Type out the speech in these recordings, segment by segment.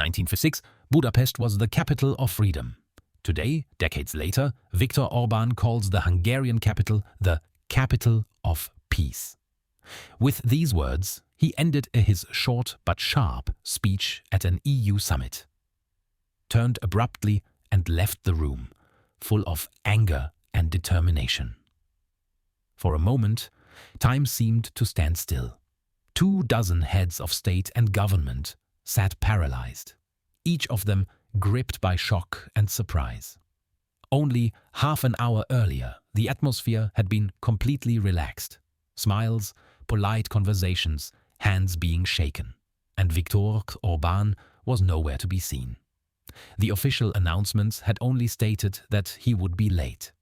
1946, Budapest was the capital of freedom. Today, decades later, Viktor Orbán calls the Hungarian capital the capital of peace. With these words, he ended his short but sharp speech at an EU summit, turned abruptly and left the room, full of anger and determination. For a moment, time seemed to stand still. 24 heads of state and government sat paralyzed, each of them gripped by shock and surprise. Only half an hour earlier, the atmosphere had been completely relaxed. Smiles, polite conversations, hands being shaken. And Viktor Orbán was nowhere to be seen. The official announcements had only stated that he would be late.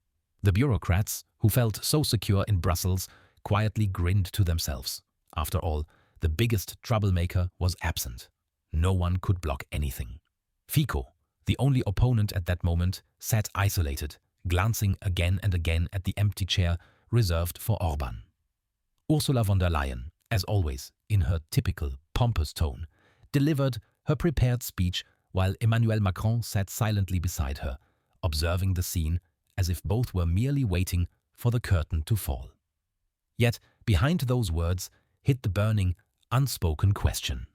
The bureaucrats, who felt so secure in Brussels, quietly grinned to themselves. After all, the biggest troublemaker was absent. No one could block anything. Fico, the only opponent at that moment, sat isolated, glancing again and again at the empty chair reserved for Orban. Ursula von der Leyen, as always, in her typical pompous tone, delivered her prepared speech while Emmanuel Macron sat silently beside her, observing the scene as if both were merely waiting for the curtain to fall. Yet, behind those words hid the burning, unspoken question.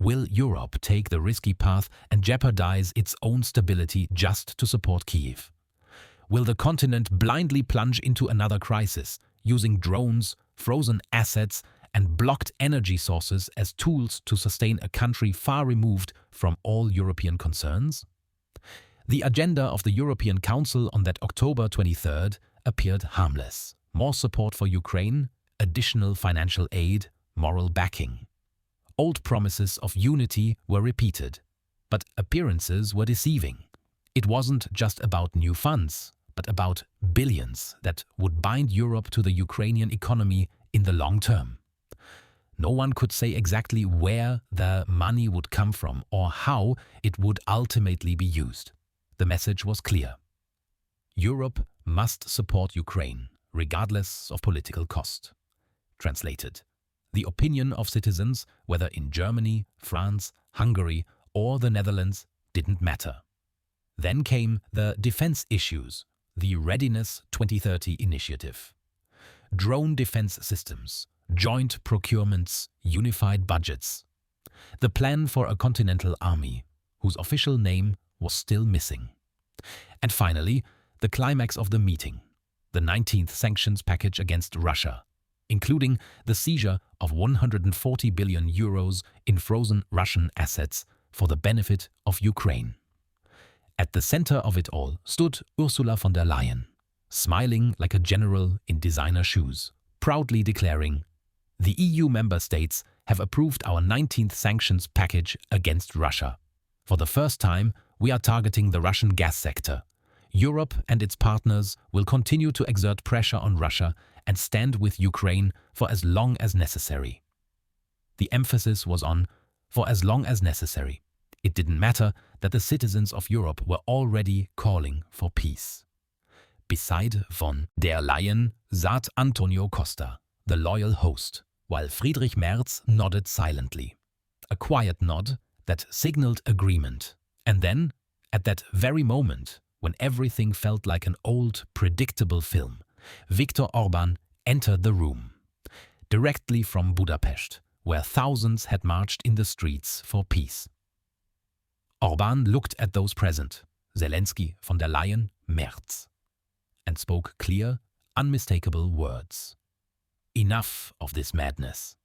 Will Europe take the risky path and jeopardize its own stability just to support Kyiv? Will the continent blindly plunge into another crisis, using drones, frozen assets, and blocked energy sources as tools to sustain a country far removed from all European concerns? The agenda of the European Council on that October 23rd appeared harmless. More support for Ukraine, additional financial aid, moral backing. Old promises of unity were repeated, but appearances were deceiving. It wasn't just about new funds, but about billions that would bind Europe to the Ukrainian economy in the long term. No one could say exactly where the money would come from or how it would ultimately be used. The message was clear. Europe must support Ukraine, regardless of political cost. Translated: the opinion of citizens, whether in Germany, France, Hungary, or the Netherlands, didn't matter. Then came the defense issues, the Readiness 2030 initiative. Drone defense systems, joint procurements, unified budgets. The plan for a continental army, whose official name was still missing. And finally, the climax of the meeting, the 19th sanctions package against Russia, including the seizure of 140 billion euros in frozen Russian assets for the benefit of Ukraine. At the center of it all stood Ursula von der Leyen, smiling like a general in designer shoes, proudly declaring, "The EU member states have approved our 19th sanctions package against Russia. For the first time, we are targeting the Russian gas sector. Europe and its partners will continue to exert pressure on Russia and stand with Ukraine for as long as necessary." The emphasis was on "for as long as necessary." It didn't matter that the citizens of Europe were already calling for peace. Beside von der Leyen sat Antonio Costa, the loyal host, while Friedrich Merz nodded silently. A quiet nod that signaled agreement. And then, at that very moment, when everything felt like an old, predictable film, Viktor Orbán entered the room, directly from Budapest, where thousands had marched in the streets for peace. Orbán looked at those present, Zelensky, von der Leyen, Merz, and spoke clear, unmistakable words. Enough of this madness.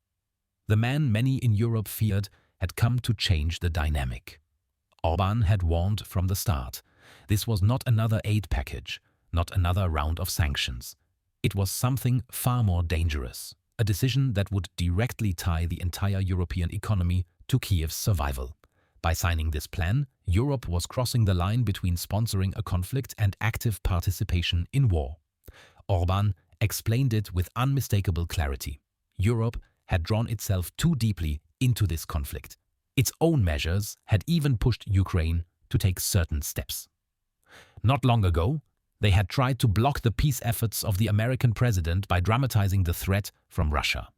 The man many in Europe feared had come to change the dynamic. Orbán had warned from the start. This was not another aid package, not another round of sanctions. It was something far more dangerous, a decision that would directly tie the entire European economy to Kyiv's survival. By signing this plan, Europe was crossing the line between sponsoring a conflict and active participation in war. Orbán explained it with unmistakable clarity. Europe had drawn itself too deeply into this conflict. Its own measures had even pushed Ukraine to take certain steps. Not long ago, they had tried to block the peace efforts of the American president by dramatizing the threat from Russia.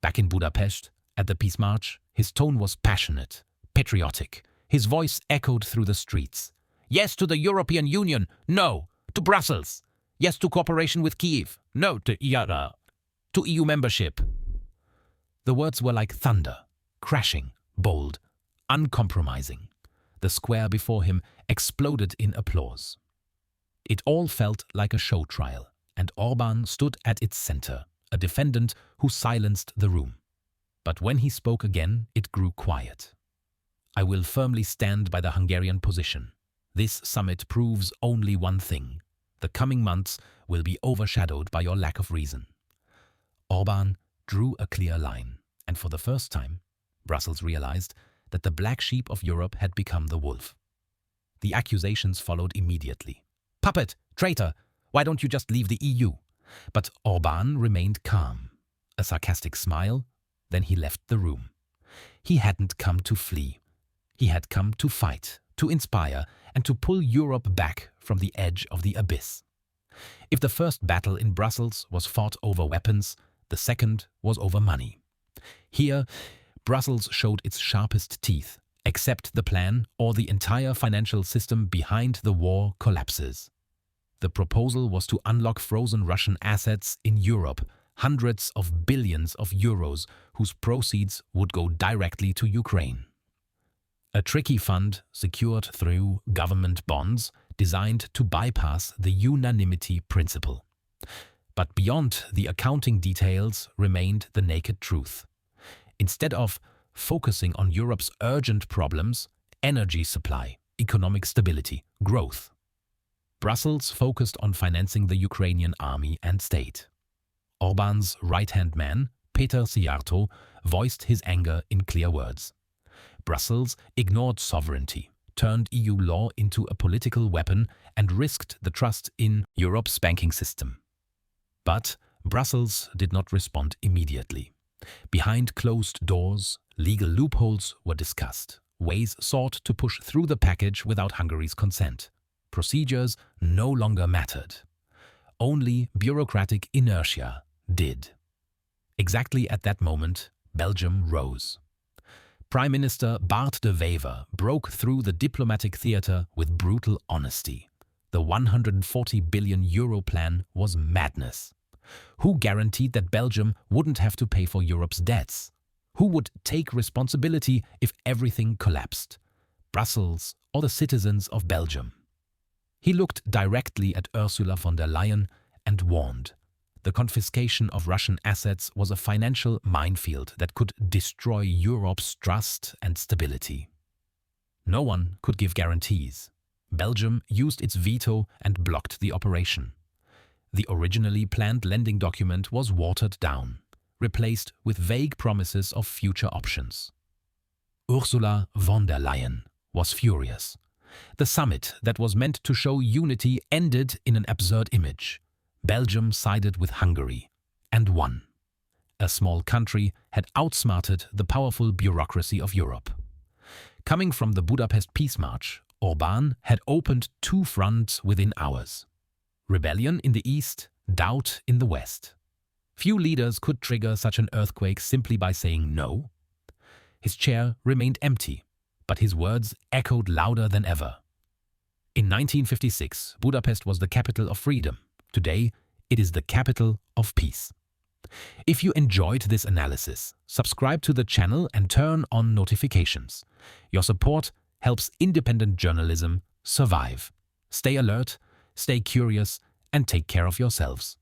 Back in Budapest, at the Peace March, his tone was passionate, patriotic. His voice echoed through the streets. Yes to the European Union, no to Brussels. Yes to cooperation with Kiev, no to EU membership. The words were like thunder, crashing, bold, uncompromising. The square before him exploded in applause. It all felt like a show trial, and Orban stood at its center, a defendant who silenced the room. But when he spoke again, it grew quiet. I will firmly stand by the Hungarian position. This summit proves only one thing. The coming months will be overshadowed by your lack of reason. Orban drew a clear line, and for the first time, Brussels realized that the black sheep of Europe had become the wolf. The accusations followed immediately. Puppet! Traitor! Why don't you just leave the EU? But Orban remained calm. A sarcastic smile, then he left the room. He hadn't come to flee. He had come to fight, to inspire, and to pull Europe back from the edge of the abyss. If the first battle in Brussels was fought over weapons, the second was over money. Here, Brussels showed its sharpest teeth. Accept the plan, or the entire financial system behind the war collapses. The proposal was to unlock frozen Russian assets in Europe, hundreds of billions of euros, whose proceeds would go directly to Ukraine. A tricky fund secured through government bonds designed to bypass the unanimity principle. But beyond the accounting details remained the naked truth. Instead of focusing on Europe's urgent problems, energy supply, economic stability, growth, Brussels focused on financing the Ukrainian army and state. Orban's right-hand man, Péter Szijjártó, voiced his anger in clear words. Brussels ignored sovereignty, turned EU law into a political weapon, and risked the trust in Europe's banking system. But Brussels did not respond immediately. Behind closed doors, legal loopholes were discussed, ways sought to push through the package without Hungary's consent. Procedures no longer mattered. Only bureaucratic inertia did. Exactly at that moment, Belgium rose. Prime Minister Bart de Wever broke through the diplomatic theatre with brutal honesty. The 140 billion euro plan was madness. Who guaranteed that Belgium wouldn't have to pay for Europe's debts? Who would take responsibility if everything collapsed? Brussels or the citizens of Belgium? He looked directly at Ursula von der Leyen and warned. The confiscation of Russian assets was a financial minefield that could destroy Europe's trust and stability. No one could give guarantees. Belgium used its veto and blocked the operation. The originally planned lending document was watered down, replaced with vague promises of future options. Ursula von der Leyen was furious. The summit that was meant to show unity ended in an absurd image. Belgium sided with Hungary and won. A small country had outsmarted the powerful bureaucracy of Europe. Coming from the Budapest Peace March, Orban had opened two fronts within hours. Rebellion in the east, doubt in the west. Few leaders could trigger such an earthquake simply by saying no. His chair remained empty, but his words echoed louder than ever. In 1956, Budapest was the capital of freedom. Today, it is the capital of peace. If you enjoyed this analysis, subscribe to the channel and turn on notifications. Your support helps independent journalism survive. Stay alert, stay curious, and take care of yourselves.